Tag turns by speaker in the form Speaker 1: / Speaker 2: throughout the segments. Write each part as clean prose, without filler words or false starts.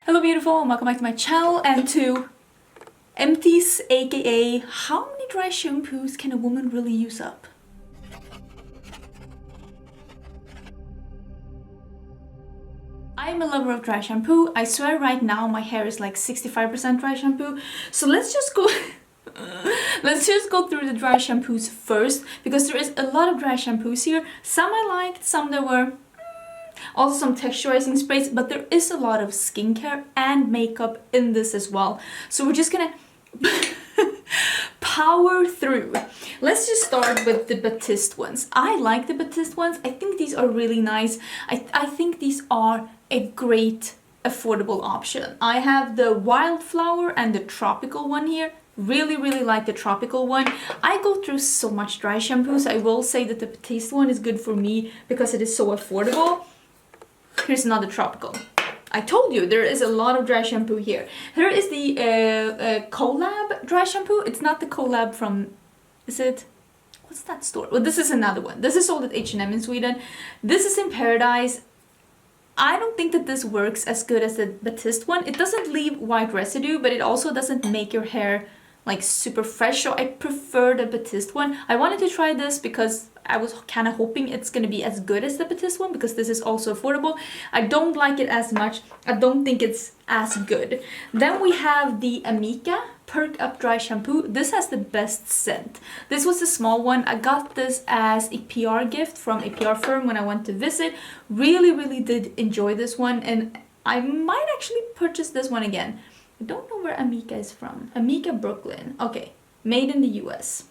Speaker 1: Hello beautiful and welcome back to my channel and to Empties, aka how many dry shampoos can a woman really use up? I'm a lover of dry shampoo. I swear right now my hair is like 65% dry shampoo. So let's just go through the dry shampoos first, because there is a lot of dry shampoos here. Some I liked, some there were also some texturizing sprays, but there is a lot of skincare and makeup in this as well. So we're just gonna power through. Let's just start with the Batiste ones. I like the Batiste ones. I think these are really nice. I think these are a great affordable option. I have the Wildflower and the Tropical one here. Really like the Tropical one. I go through so much dry shampoos. I will say that the Batiste one is good for me because it is so affordable. Here's another Tropical. I told you there is a lot of dry shampoo here. Here is the Collab dry shampoo. It's not the Collab from, is it? What's that store? Well, this is another one. This is sold at H&M in Sweden. This is in Paradise. I don't think that this works as good as the Batiste one. It doesn't leave white residue, but it also doesn't make your hair like super fresh. So I prefer the Batiste one. I wanted to try this because I was kind of hoping it's going to be as good as the Batiste one, because this is also affordable. I don't like it as much. I don't think it's as good. Then we have the Amika Perk Up Dry Shampoo. This has the best scent. This was a small one. I got this as a PR gift from a PR firm when I went to visit. Really did enjoy this one, and I might actually purchase this one again. I don't know where Amika is from. Amika Brooklyn. Okay, made in the US.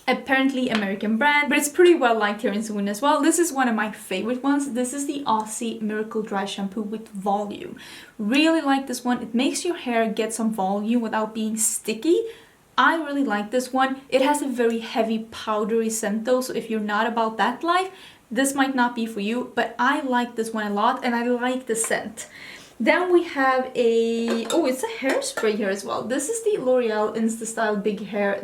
Speaker 1: Apparently American brand, but it's pretty well liked here in Sweden as well. This is one of my favorite ones. This is the Aussie Miracle Dry Shampoo with volume. Really like this one. It makes your hair get some volume without being sticky. I really like this one. It has a very heavy powdery scent though, so if you're not about that life, this might not be for you, but I like this one a lot and I like the scent. Then we have it's a hairspray here as well. This is the L'Oreal InstaStyle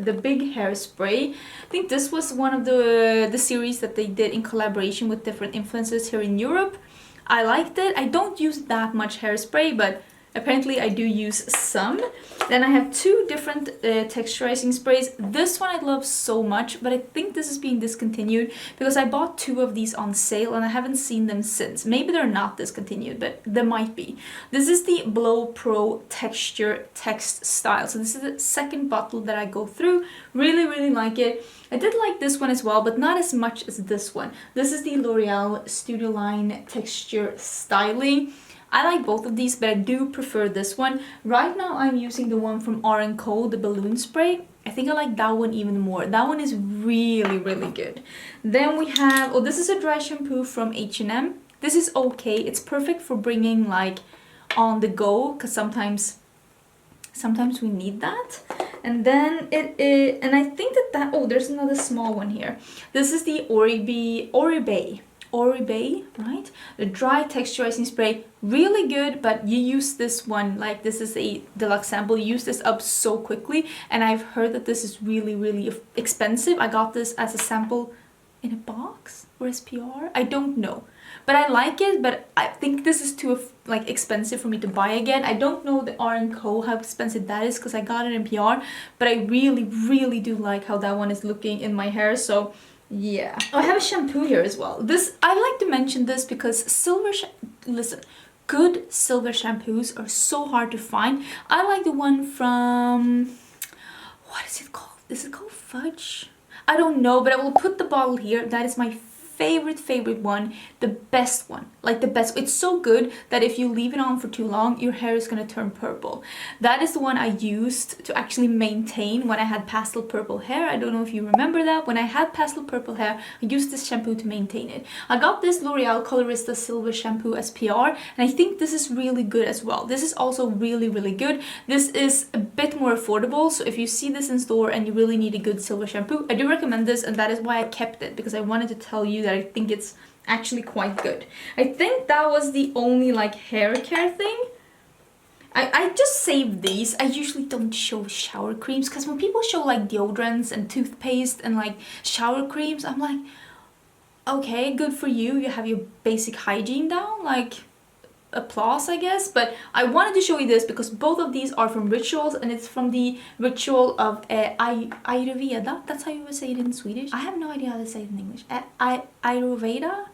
Speaker 1: the Big Hair Spray. I think this was one of the series that they did in collaboration with different influencers here in Europe. I liked it. I don't use that much hairspray, but apparently I do use some. Then I have two different texturizing sprays. This one I love so much, but I think this is being discontinued because I bought two of these on sale and I haven't seen them since. Maybe they're not discontinued, but they might be. This is the Blow Pro Texture Text Style. So this is the second bottle that I go through. Really like it. I did like this one as well, but not as much as this one. This is the L'Oreal Studio Line Texture Styling. I like both of these, but I do prefer this one. Right now I'm using the one from R&Co, the balloon spray. I think I like that one even more. That one is really good. Then we have, this is a dry shampoo from H&M. This is okay. It's perfect for bringing like on the go, because sometimes we need that. And then and I think there's another small one here. This is the Oribe, right? The dry texturizing spray, really good, but you use this one, like this is a deluxe sample, you use this up so quickly, and I've heard that this is really expensive. I got this as a sample in a box or as PR, I don't know. But I like it, but I think this is too like expensive for me to buy again. I don't know the R&Co how expensive that is because I got it in PR, but I really do like how that one is looking in my hair, so yeah. I have a shampoo here as well. I like to mention this because good silver shampoos are so hard to find. I like the one from, what is it called? Is it called Fudge? I don't know, but I will put the bottle here. That is my favorite one, the best one, like the best. It's so good that if you leave it on for too long, your hair is gonna turn purple. That is the one I used to actually maintain when I had pastel purple hair. I don't know if you remember that. When I had pastel purple hair, I used this shampoo to maintain it. I got this L'Oreal Colorista Silver Shampoo as PR, and I think this is really good as well. This is also really good. This is a bit more affordable, so if you see this in store and you really need a good silver shampoo, I do recommend this, and that is why I kept it, because I wanted to tell you that I think it's actually quite good. I think that was the only like hair care thing. I just saved these. I usually don't show shower creams because when people show like deodorants and toothpaste and like shower creams, I'm like, okay, good for you. You have your basic hygiene down. Like, applause, I guess. But I wanted to show you this because both of these are from rituals, and it's from the ritual of Ayurveda. That's how you would say it in Swedish. I have no idea how to say it in English. Ayurveda?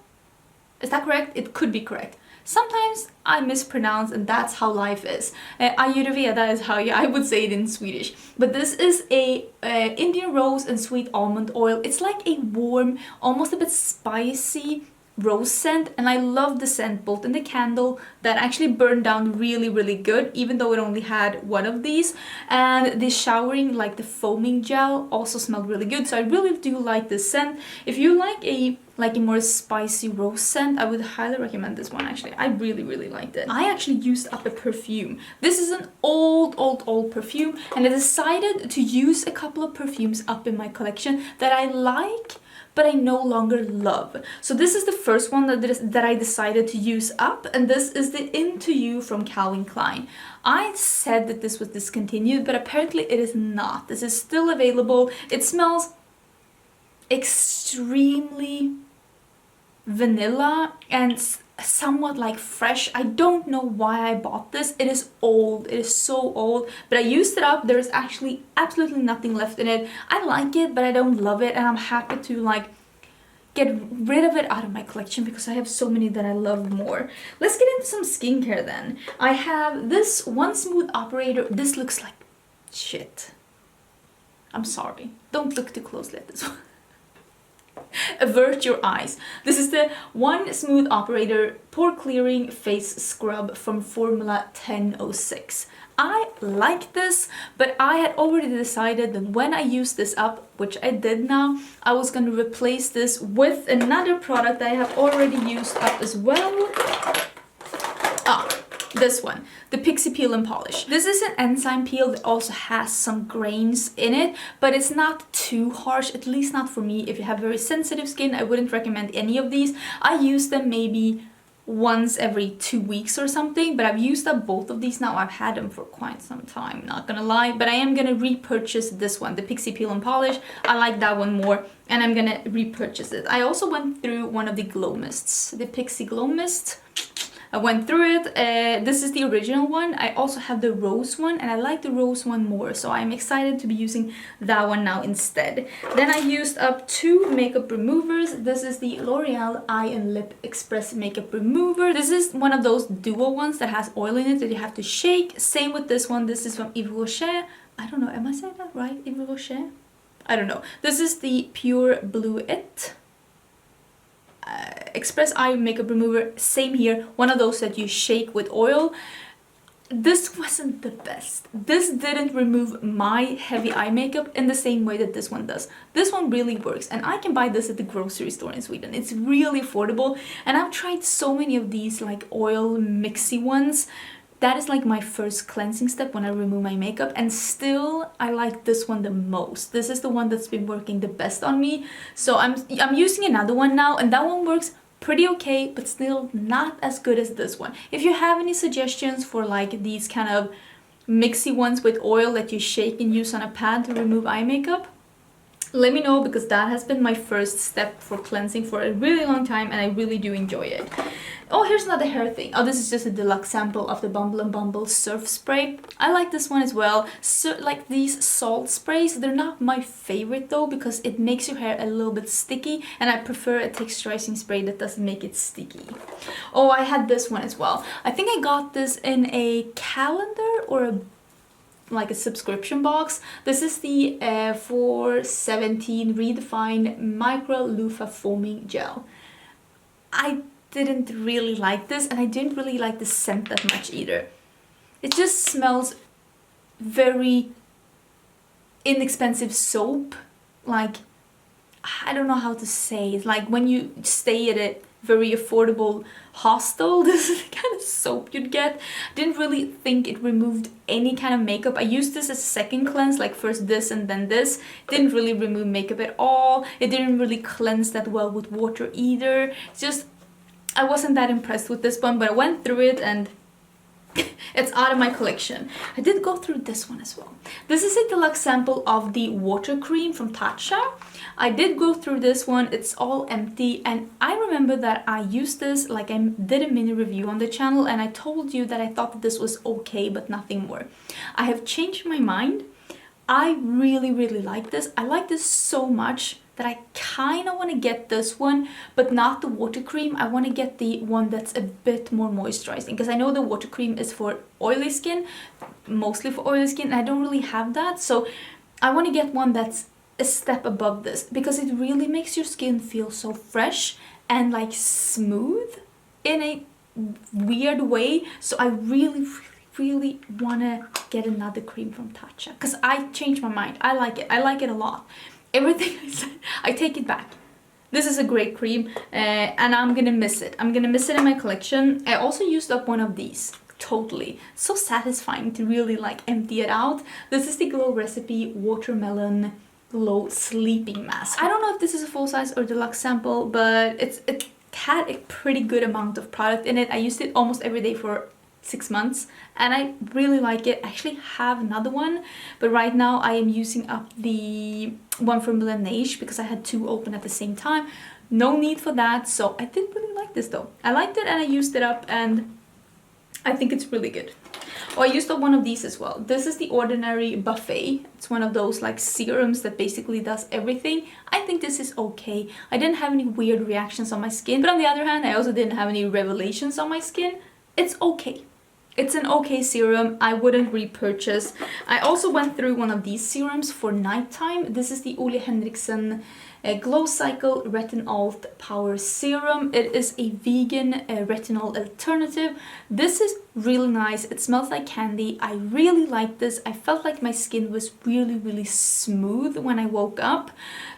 Speaker 1: Is that correct? It could be correct. Sometimes I mispronounce, and that's how life is. Ayurveda is how I would say it in Swedish. But this is a Indian rose and sweet almond oil. It's like a warm, almost a bit spicy rose scent, and I love the scent both in the candle that actually burned down really, really good, even though it only had one of these, and the showering, like the foaming gel, also smelled really good. So I really do like this scent. If you like a more spicy rose scent, I would highly recommend this one. Actually, I really, really liked it. I actually used up a perfume. This is an old perfume, and I decided to use a couple of perfumes up in my collection that I like but I no longer love. So this is the first one that I decided to use up, and this is the Into You from Calvin Klein. I said that this was discontinued, but apparently it is not. This is still available. It smells extremely vanilla and somewhat like fresh. I don't know why I bought this. It is old. It is so old, but I used it up. There is actually absolutely nothing left in it. I like it, but I don't love it, and I'm happy to like get rid of it out of my collection because I have so many that I love more. Let's get into some skincare then. I have this One Smooth Operator. This looks like shit. I'm sorry. Don't look too closely at this one. Avert your eyes. This is the One Smooth Operator Pore Clearing Face Scrub from Formula 1006. I like this, but I had already decided that when I use this up, which I did now, I was going to replace this with another product I have already used up as well. This one, the Pixie Peel and Polish. This is an enzyme peel that also has some grains in it, but it's not too harsh, at least not for me. If you have very sensitive skin, I wouldn't recommend any of these. I use them maybe once every 2 weeks or something, but I've used up both of these now. I've had them for quite some time, not gonna lie, but I am gonna repurchase this one, the Pixie Peel and Polish. I like that one more, and I'm gonna repurchase it. I also went through one of the glow mists, the Pixie Glow Mist. I went through it. This is the original one. I also have the rose one, and I like the rose one more, so I'm excited to be using that one now instead. Then I used up 2 makeup removers. This is the L'Oreal Eye and Lip Express Makeup Remover. This is one of those duo ones that has oil in it that you have to shake. Same with this one. This is from Yves Rocher. I don't know, am I saying that right? Yves Rocher? I don't know. This is the Pure Blue It Express Eye Makeup Remover. Same here, one of those that you shake with oil. This wasn't the best. This didn't remove my heavy eye makeup in the same way that this one does. This one really works, and I can buy this at the grocery store in Sweden. It's really affordable, and I've tried so many of these like oil mixy ones. That is like my first cleansing step when I remove my makeup, and still I like this one the most. This is the one that's been working the best on me. So I'm using another one now, and that one works pretty okay, but still not as good as this one. If you have any suggestions for like these kind of mixy ones with oil that you shake and use on a pad to remove eye makeup, let me know, because that has been my first step for cleansing for a really long time, and I really do enjoy it. Oh, here's another hair thing. Oh, this is just a deluxe sample of the Bumble and Bumble Surf Spray. I like this one as well. So, like these salt sprays, they're not my favorite though, because it makes your hair a little bit sticky, and I prefer a texturizing spray that doesn't make it sticky. Oh, I had this one as well. I think I got this in a calendar or like a subscription box. This is the 417 Redefined Micro Loofah Foaming Gel. I didn't really like this, and I didn't really like the scent that much either. It just smells very inexpensive soap. Like, I don't know how to say it. Like when you stay at a very affordable hostel, this is the kind of soap you'd get. Didn't really think it removed any kind of makeup. I used this as a second cleanse, like first this and then this. Didn't really remove makeup at all. It didn't really cleanse that well with water either. Just, I wasn't that impressed with this one, but I went through it, and It's out of my collection. I did go through this one as well. This is a deluxe sample of the water cream from Tatcha. I did go through this one. It's all empty, and I remember that I used this, like I did a mini review on the channel, and I told you that I thought that this was okay but nothing more. I have changed my mind. I really like this. I like this so much that I kind of want to get this one, but not the water cream. I want to get the one that's a bit more moisturizing, because I know the water cream is for oily skin, mostly for oily skin, and I don't really have that. So I want to get one that's a step above this, because it really makes your skin feel so fresh and like smooth in a weird way. So I really want to get another cream from Tatcha, because I changed my mind. I like it a lot. Everything I said, I take it back. This is a great cream, and I'm gonna miss it. I'm gonna miss it in my collection. I also used up one of these. Totally. So satisfying to really like empty it out. This is the Glow Recipe Watermelon Glow Sleeping Mask. I don't know if this is a full size or deluxe sample, but it had a pretty good amount of product in it. I used it almost every day for 6 months, and I really like it. I actually have another one, but right now I am using up the one from Laneige because I had two open at the same time. No need for that, so I did really like this though. I liked it and I used it up, and I think it's really good. Oh, I used up one of these as well. This is the Ordinary Buffet. It's one of those like serums that basically does everything. I think this is okay. I didn't have any weird reactions on my skin, but on the other hand, I also didn't have any revelations on my skin. It's okay. It's an okay serum. I wouldn't repurchase. I also went through one of these serums for nighttime. This is the Ole Henriksen Glow Cycle Retinol Power Serum. It is a vegan retinol alternative. This is really nice. It smells like candy. I really like this. I felt like my skin was really smooth when I woke up.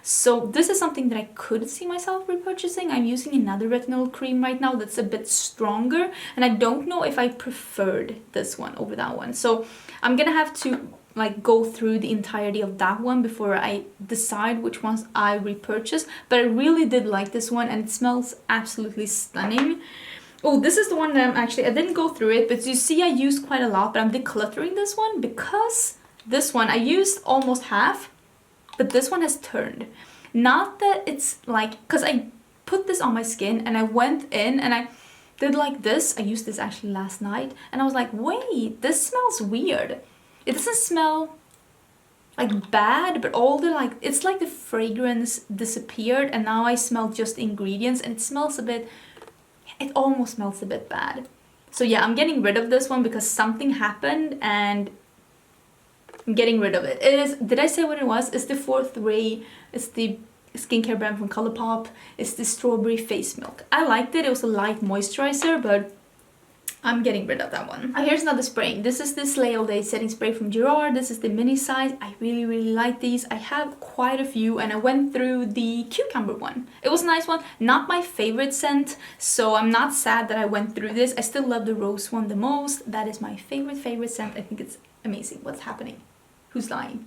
Speaker 1: So this is something that I could see myself repurchasing. I'm using another retinol cream right now that's a bit stronger, and I don't know if I preferred this one over that one. So I'm gonna have to like go through the entirety of that one before I decide which ones I repurchase. But I really did like this one, and it smells absolutely stunning. Oh, this is the one that I didn't go through it, but you see I used quite a lot, but I'm decluttering this one because this one I used almost half, but this one has turned. Not that it's like, because I put this on my skin and I went in and I did like this. I used this actually last night, and I was like, wait, this smells weird. It doesn't smell like bad, but all the like, it's like the fragrance disappeared, and now I smell just the ingredients, and it smells a bit, it almost smells a bit bad. So yeah, I'm getting rid of this one because something happened, and I'm getting rid of it. It is, did I say what it was? It's the Fourth Ray. It's the skincare brand from Colourpop. It's the Strawberry Face Milk. I liked it. It was a light moisturizer, but I'm getting rid of that one. Here's another spray. This is the Slay All Day setting spray from Gerard. This is the mini size. I really like these. I have quite a few, and I went through the cucumber one. It was a nice one. Not my favorite scent, so I'm not sad that I went through this. I still love the rose one the most. That is my favorite scent. I think it's amazing. What's happening? Who's lying?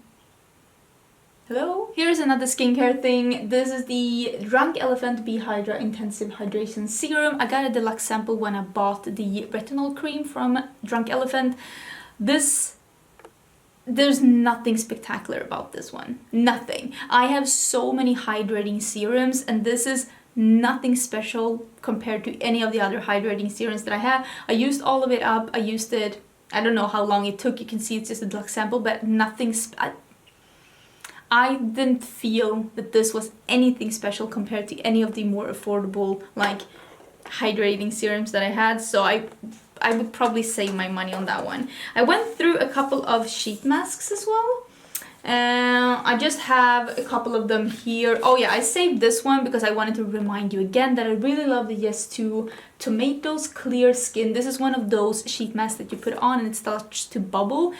Speaker 1: Hello? Here's another skincare thing. This is the Drunk Elephant Bee Hydra Intensive Hydration Serum. I got a deluxe sample when I bought the retinol cream from Drunk Elephant. There's nothing spectacular about this one. Nothing. I have so many hydrating serums, and this is nothing special compared to any of the other hydrating serums that I have. I used all of it up. I used it, I don't know how long it took. You can see it's just a deluxe sample, but nothing I didn't feel that this was anything special compared to any of the more affordable like hydrating serums that I had, so I would probably save my money on that one. I went through a couple of sheet masks as well. I just have a couple of them here. Oh yeah, I saved this one because I wanted to remind you again that I really love the Yes2 Tomatoes Clear Skin. This is one of those sheet masks that you put on and it starts to bubble.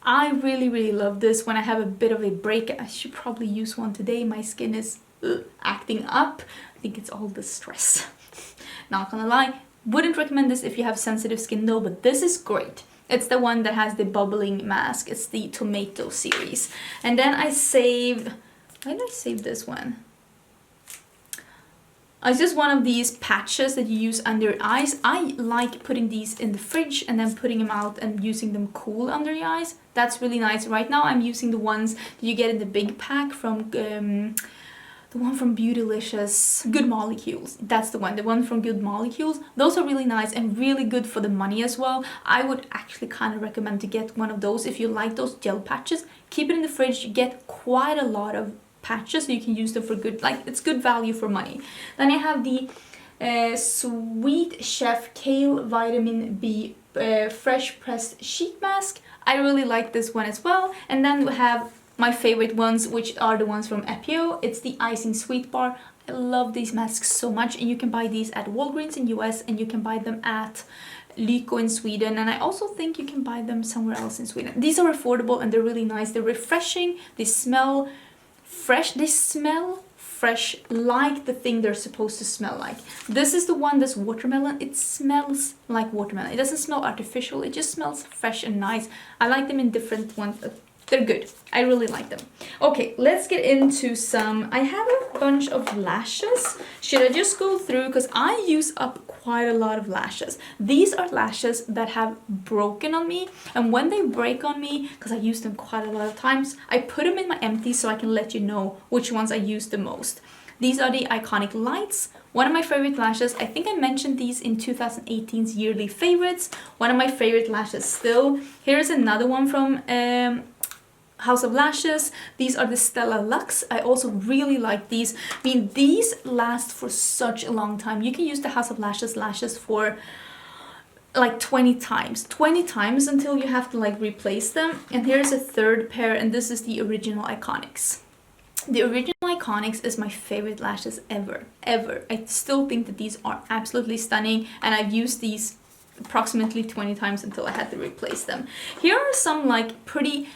Speaker 1: I really love this when I have a bit of a break. I should probably use one today. My skin is acting up. I think it's all the stress. Not gonna lie. Wouldn't recommend this if you have sensitive skin though, but this is great. It's the one that has the bubbling mask. It's the tomato series. And then I saved, why did I save this one? It's just one of these patches that you use under your eyes. I like putting these in the fridge and then putting them out and using them cool under your eyes. That's really nice. Right now I'm using the ones that you get in the big pack from the one from Beautylicious, Good Molecules. That's the one from Good Molecules. Those are really nice and really good for the money as well. I would actually kind of recommend to get one of those if you like those gel patches. Keep it in the fridge. You get quite a lot of patches so you can use them for good, like it's good value for money. Then I have the Sweet Chef Kale Vitamin B Fresh Pressed Sheet Mask. I really like this one as well. And then we have my favorite ones, which are the ones from Epio. It's the Icing Sweet Bar. I love these masks so much, and you can buy these at Walgreens in US, and you can buy them at Lyko in Sweden, and I also think you can buy them somewhere else in Sweden. These are affordable and they're really nice. They're refreshing. They smell fresh. They smell fresh like the thing they're supposed to smell like. This is the one that's watermelon. It smells like watermelon. It doesn't smell artificial. It just smells fresh and nice. I like them in different ones. They're good. I really like them. Okay, let's get into some. I have a bunch of lashes. Should I just go through? Because I use up quite a lot of lashes. These are lashes that have broken on me. And when they break on me, because I use them quite a lot of times, I put them in my empties so I can let you know which ones I use the most. These are the Iconic Lights. One of my favorite lashes. I think I mentioned these in 2018's yearly favorites. One of my favorite lashes still. Here's another one from House of Lashes. These are the Stella Luxe. I also really like these. I mean, these last for such a long time. You can use the House of lashes for like 20 times until you have to like replace them. And here's a third pair, and this is the original Iconics. The original Iconics is my favorite lashes ever. I still think that these are absolutely stunning, and I've used these approximately 20 times until I had to replace them. Here are some like pretty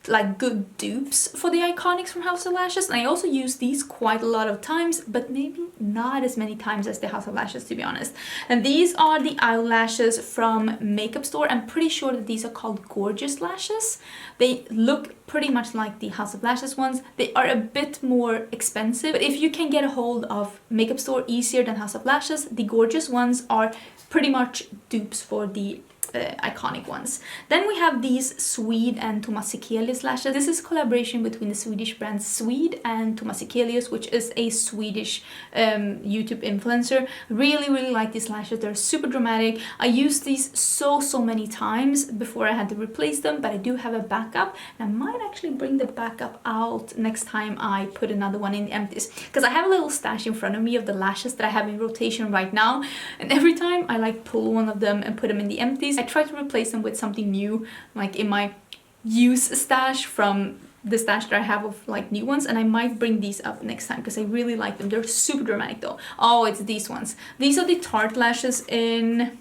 Speaker 1: like good dupes for the Iconics from House of Lashes, and I also use these quite a lot of times, but maybe not as many times as the House of Lashes, to be honest. And these are the eyelashes from Makeup Store. I'm pretty sure that these are called Gorgeous Lashes. They look pretty much like the House of Lashes ones. They are a bit more expensive, but if you can get a hold of Makeup Store easier than House of Lashes, the Gorgeous ones are pretty much dupes for the Iconic ones. Then we have these Swede and Thomas Sekelius lashes. This is a collaboration between the Swedish brands Swede and Thomas Sekelius, which is a Swedish YouTube influencer. Really like these lashes. They're super dramatic. I used these so many times before I had to replace them, but I do have a backup, and I might actually bring the backup out next time I put another one in the empties, because I have a little stash in front of me of the lashes that I have in rotation right now, and every time I like pull one of them and put them in the empties, I try to replace them with something new, like in my use stash from the stash that I have of like new ones, and I might bring these up next time because I really like them. They're super dramatic though. Oh, it's these ones. These are the Tarte lashes in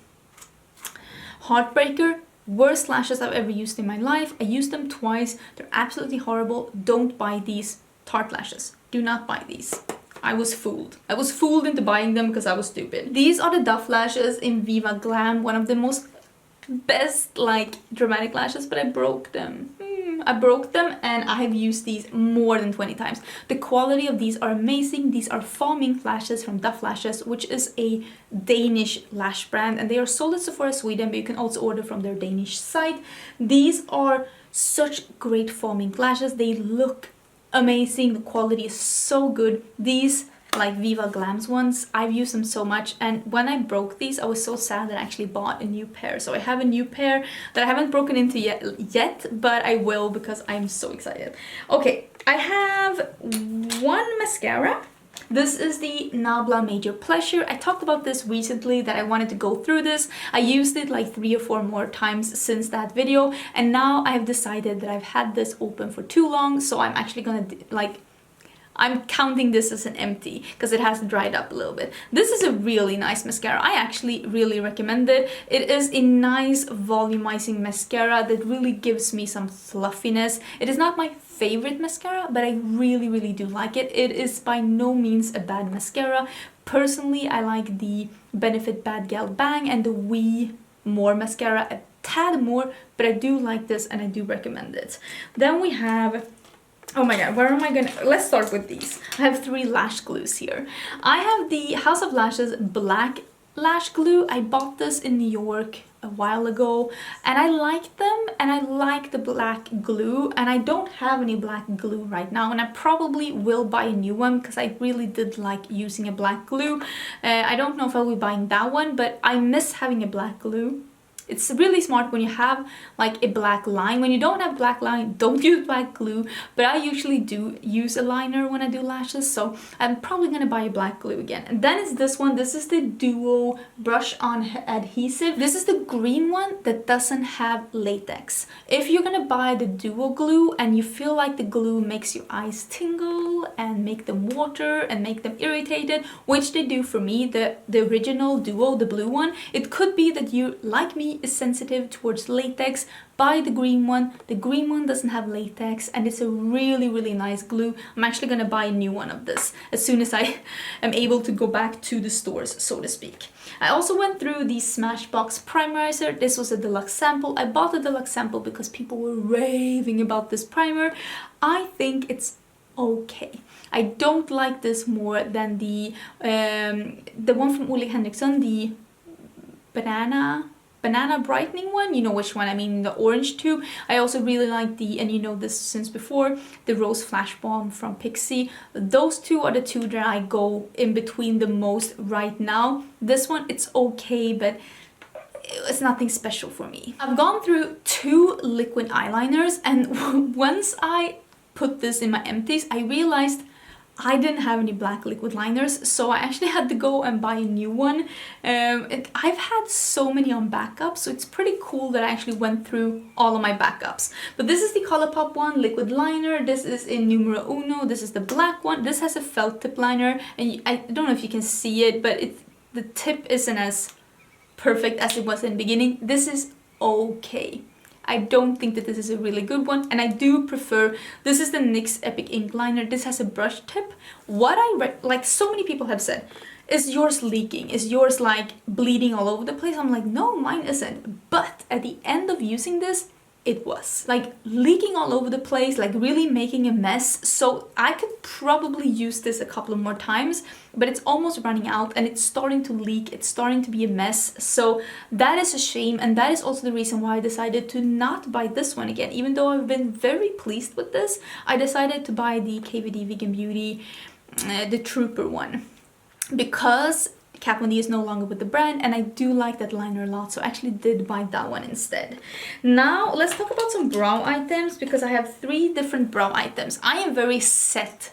Speaker 1: Heartbreaker. Worst lashes I've ever used in my life. I used them twice. They're absolutely horrible. Don't buy these Tarte lashes. Do not buy these. I was fooled. I was fooled into buying them because I was stupid. These are the Duff lashes in Viva Glam. One of the most best like dramatic lashes, but I broke them. I broke them, and I have used these more than 20 times. The quality of these are amazing. These are foaming lashes from Duff Lashes, which is a Danish lash brand, and they are sold at Sephora Sweden, but you can also order from their Danish site. These are such great foaming lashes. They look amazing. The quality is so good. These like Viva Glam's ones, I've used them so much, and when I broke these I was so sad that I actually bought a new pair. So I have a new pair that I haven't broken into yet, but I will because I'm so excited. Okay, I have one mascara. This is the Nabla Major Pleasure. I talked about this recently, that I wanted to go through this. I used it like 3 or 4 more times since that video, and now I have decided that I've had this open for too long, so I'm actually gonna I'm counting this as an empty because it has dried up a little bit. This is a really nice mascara. I actually really recommend it. It is a nice volumizing mascara that really gives me some fluffiness. It is not my favorite mascara, but I really do like it. It is by no means a bad mascara. Personally, I like the Benefit Bad Gal Bang and the We More mascara a tad more, but I do like this and I do recommend it. Then we have Oh my god, where am I gonna... Let's start with these. I have 3 lash glues here. I have the House of Lashes black lash glue. I bought this in New York a while ago and I like them, and I like the black glue, and I don't have any black glue right now, and I probably will buy a new one because I really did like using a black glue. I don't know if I'll be buying that one, but I miss having a black glue. It's really smart when you have like a black line. When you don't have black line, don't use black glue, but I usually do use a liner when I do lashes, so I'm probably gonna buy a black glue again. And then it's this one. This is the Duo brush on adhesive. This is the green one that doesn't have latex. If you're gonna buy the Duo glue and you feel like the glue makes your eyes tingle and make them water and make them irritated, which they do for me, the original Duo, the blue one, it could be that you, like me, is sensitive towards latex. Buy the green one. The green one doesn't have latex and it's a really nice glue. I'm actually gonna buy a new one of this as soon as I am able to go back to the stores, so to speak. I also went through the Smashbox primerizer. This was a deluxe sample. I bought a deluxe sample because people were raving about this primer. I think it's okay. I don't like this more than the one from Ole Henriksen, the banana brightening one. You know which one I mean, the orange tube. I also really like the, and you know this since before, the Rose Flash Bomb from Pixie. Those two are the two that I go in between the most right now. This one, it's okay, but it's nothing special for me. I've gone through 2 liquid eyeliners, and once I put this in my Empties, I realized I didn't have any black liquid liners, so I actually had to go and buy a new one. I've had so many on backup, so it's pretty cool that I actually went through all of my backups. But this is the ColourPop one, liquid liner. This is in numero uno. This is the black one. This has a felt tip liner, and I don't know if you can see it, but the tip isn't as perfect as it was in the beginning. This is okay. I don't think that this is a really good one, and I do prefer, this is the NYX Epic Ink Liner. This has a brush tip. What like so many people have said, is yours leaking? Is yours like bleeding all over the place? I'm like, no, mine isn't. But at the end of using this, it was like leaking all over the place, like really making a mess. So I could probably use this a couple of more times, but it's almost running out and it's starting to leak. It's starting to be a mess. So that is a shame. And that is also the reason why I decided to not buy this one again. Even though I've been very pleased with this, I decided to buy the KVD Vegan Beauty, the Trooper one, because Kat Von D is no longer with the brand, and I do like that liner a lot, so I actually did buy that one instead. Now let's talk about some brow items, because I have 3 different brow items. I am very set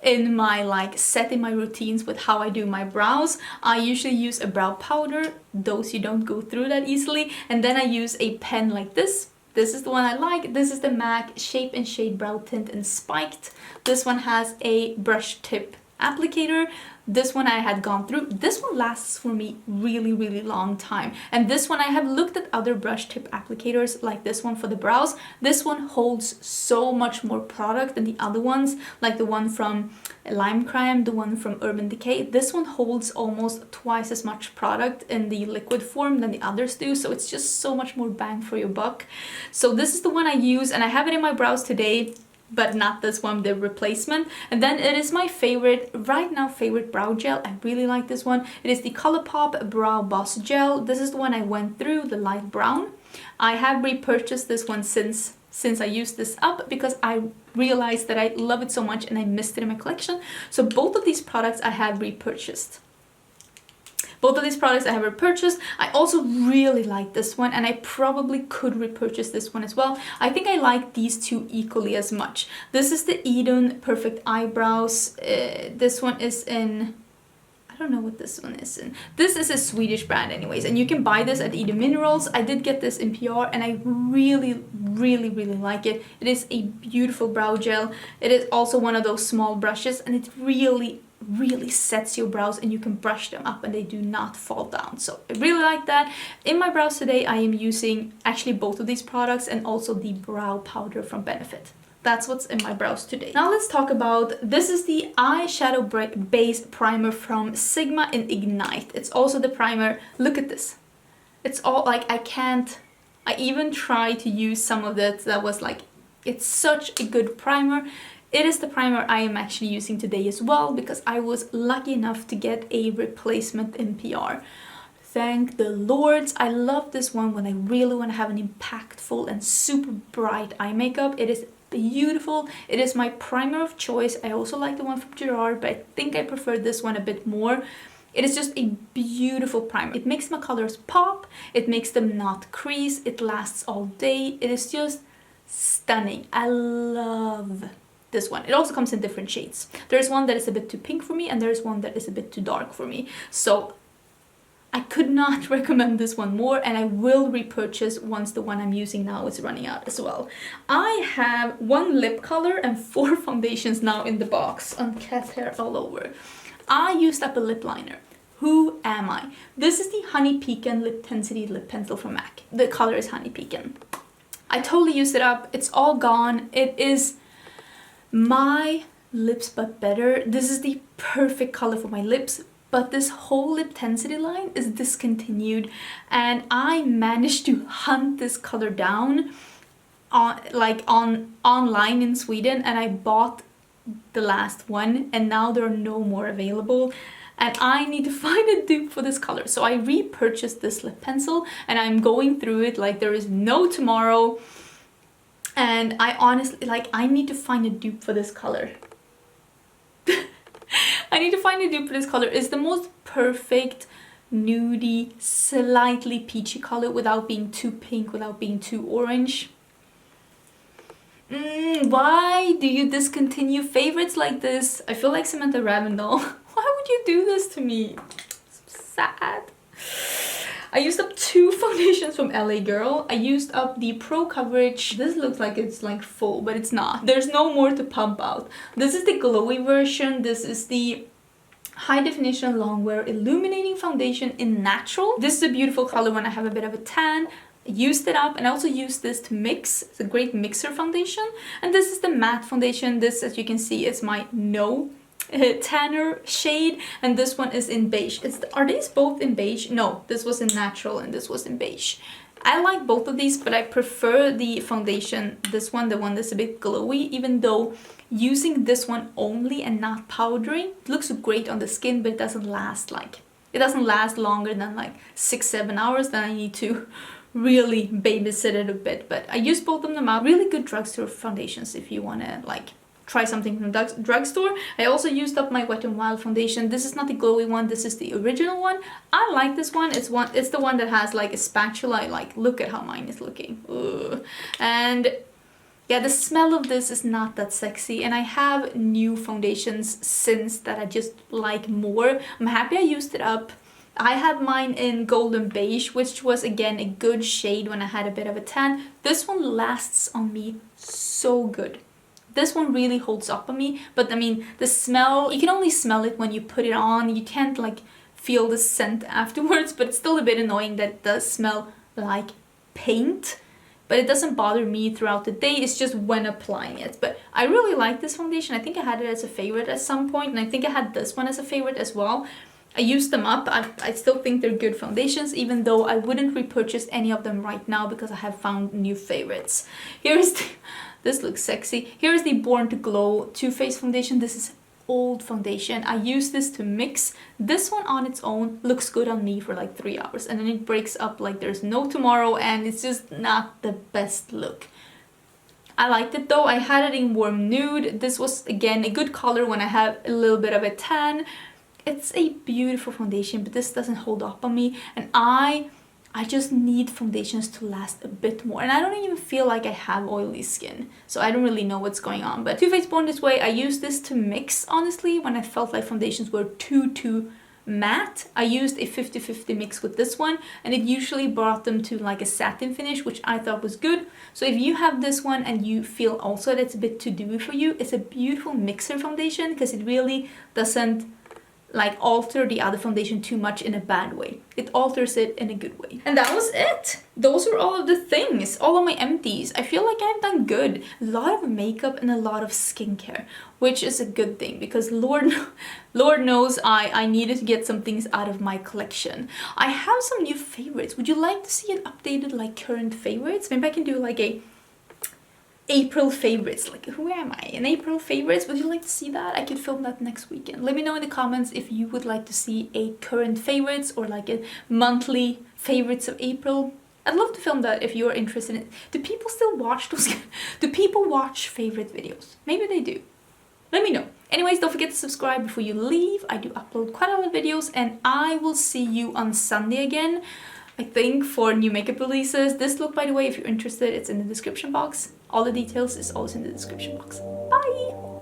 Speaker 1: in my routines with how I do my brows. I usually use a brow powder. Those you don't go through that easily. And then I use a pen like this. This is the one I like. This is the MAC Shape and Shade Brow Tint in Spiked. This one has a brush tip applicator. This one I had gone through. This one lasts for me really long time. And this one, I have looked at other brush tip applicators like this one for the brows. This one holds so much more product than the other ones, like the one from Lime Crime, the one from Urban Decay. This one holds almost twice as much product in the liquid form than the others do, so it's just so much more bang for your buck. So this is the one I use, and I have it in my brows today, but not this one, the replacement. And then it is my favorite, right now, favorite brow gel. I really like this one. It is the ColourPop Brow Boss Gel. This is the one I went through, the light brown. I have repurchased this one since I used this up, because I realized that I love it so much and I missed it in my collection. So both of these products I have repurchased. I also really like this one, and I probably could repurchase this one as well. I think I like these 2 equally as much. This is the Eden Perfect Eyebrows. This one is in, I don't know what this one is in. This is a Swedish brand anyways, and you can buy this at Eden Minerals. I did get this in PR, and I really like it. It is a beautiful brow gel. It is also one of those small brushes, and it really sets your brows, and you can brush them up and they do not fall down. So I really like that. In my brows today, I am using actually both of these products, and also the brow powder from Benefit. That's what's in my brows today. Now let's talk about, this is the eyeshadow base primer from Sigma in Ignite. It's also the primer. Look at this. It's all like, I even tried to use some of that was like It's such a good primer. It is the primer I am actually using today as well, because I was lucky enough to get a replacement in PR. Thank the Lords. I love this one when I really want to have an impactful and super bright eye makeup. It is beautiful. It is my primer of choice. I also like the one from Gerard, but I think I prefer this one a bit more. It is just a beautiful primer. It makes my colors pop. It makes them not crease. It lasts all day. It is just stunning. I love this one. It also comes in different shades. There's one that is a bit too pink for me, and there's one that is a bit too dark for me. So I could not recommend this one more, and I will repurchase once the one I'm using now is running out as well. I have 1 lip color and 4 foundations now in the box, on cat hair all over. I used up a lip liner. Who am I? This is the Honey Pecan Lip Tensity Lip Pencil from MAC. The color is Honey Pecan. I totally used it up. It's all gone. It is my lips but better. This is the perfect color for my lips, but this whole lip tensity line is discontinued, and I managed to hunt this color down online in Sweden, and I bought the last one, and now there are no more available, and I need to find a dupe for this color. So I repurchased this lip pencil, and I'm going through it like there is no tomorrow. And I honestly, like, I need to find a dupe for this color. I need to find a dupe for this color. It's the most perfect nudie, slightly peachy color without being too pink, without being too orange. Why do you discontinue favorites like this? I feel like Samantha Ravindell. Why would you do this to me? So sad. I used up 2 foundations from LA Girl. I used up the Pro Coverage. This looks like it's like full, but it's not. There's no more to pump out. This is the glowy version. This is the High Definition Longwear Illuminating Foundation in Natural. This is a beautiful color when I have a bit of a tan. I used it up, and I also used this to mix. It's a great mixer foundation. And this is the matte foundation. This, as you can see, is my tanner shade, and this one is in beige. Are these both in beige? No, this was in natural and this was in beige. I like both of these, but I prefer the foundation, this one, the one that's a bit glowy, even though using this one only and not powdering, it looks great on the skin, but it doesn't last longer than like 6-7 hours. Then I need to really babysit it a bit. But I use both of them out. Really good drugstore foundations if you want to like try something from the drugstore. I also used up my Wet n Wild foundation. This is not the glowy one, this is the original one. I like this one. It's the one that has like a spatula. Like, look at how mine is looking. Ugh. And yeah, the smell of this is not that sexy, and I have new foundations since that I just like more. I'm happy I used it up. I have mine in Golden Beige, which was again a good shade when I had a bit of a tan. This one lasts on me so good. This one really holds up on me, but I mean, the smell, you can only smell it when you put it on. You can't like feel the scent afterwards, but it's still a bit annoying that it does smell like paint, but it doesn't bother me throughout the day. It's just when applying it. But I really like this foundation. I think I had it as a favorite at some point, and I think I had this one as a favorite as well. I used them up. I still think they're good foundations, even though I wouldn't repurchase any of them right now because I have found new favorites. Here's the... This looks sexy. Here is the Born to Glow Too Faced foundation. This is old foundation. I use this to mix. This one on its own looks good on me for like 3 hours, and then it breaks up like there's no tomorrow, and it's just not the best look. I liked it though. I had it in Warm Nude. This was again a good color when I have a little bit of a tan. It's a beautiful foundation, but this doesn't hold up on me, and I just need foundations to last a bit more. And I don't even feel like I have oily skin, so I don't really know what's going on. But Too Faced Born This Way, I used this to mix, honestly, when I felt like foundations were too matte. I used a 50-50 mix with this one, and it usually brought them to like a satin finish, which I thought was good. So if you have this one and you feel also that it's a bit too dewy for you, it's a beautiful mixer foundation because it really doesn't like alter the other foundation too much in a bad way. It alters it in a good way. And that was it. Those were all of the things, all of my empties. I feel like I've done good. A lot of makeup and a lot of skincare, which is a good thing because Lord knows I needed to get some things out of my collection. I have some new favorites. Would you like to see an updated like current favorites? Maybe I can do like a April favorites. Like, who am I? In April favorites? Would you like to see that? I could film that next weekend. Let me know in the comments if you would like to see a current favorites or like a monthly favorites of April. I'd love to film that if you're interested in it. Do people still watch those? Do people watch favorite videos? Maybe they do. Let me know. Anyways, don't forget to subscribe before you leave. I do upload quite a lot of videos, and I will see you on Sunday again, I think, for new makeup releases. This look, by the way, if you're interested, it's in the description box. All the details is always in the description box. Bye!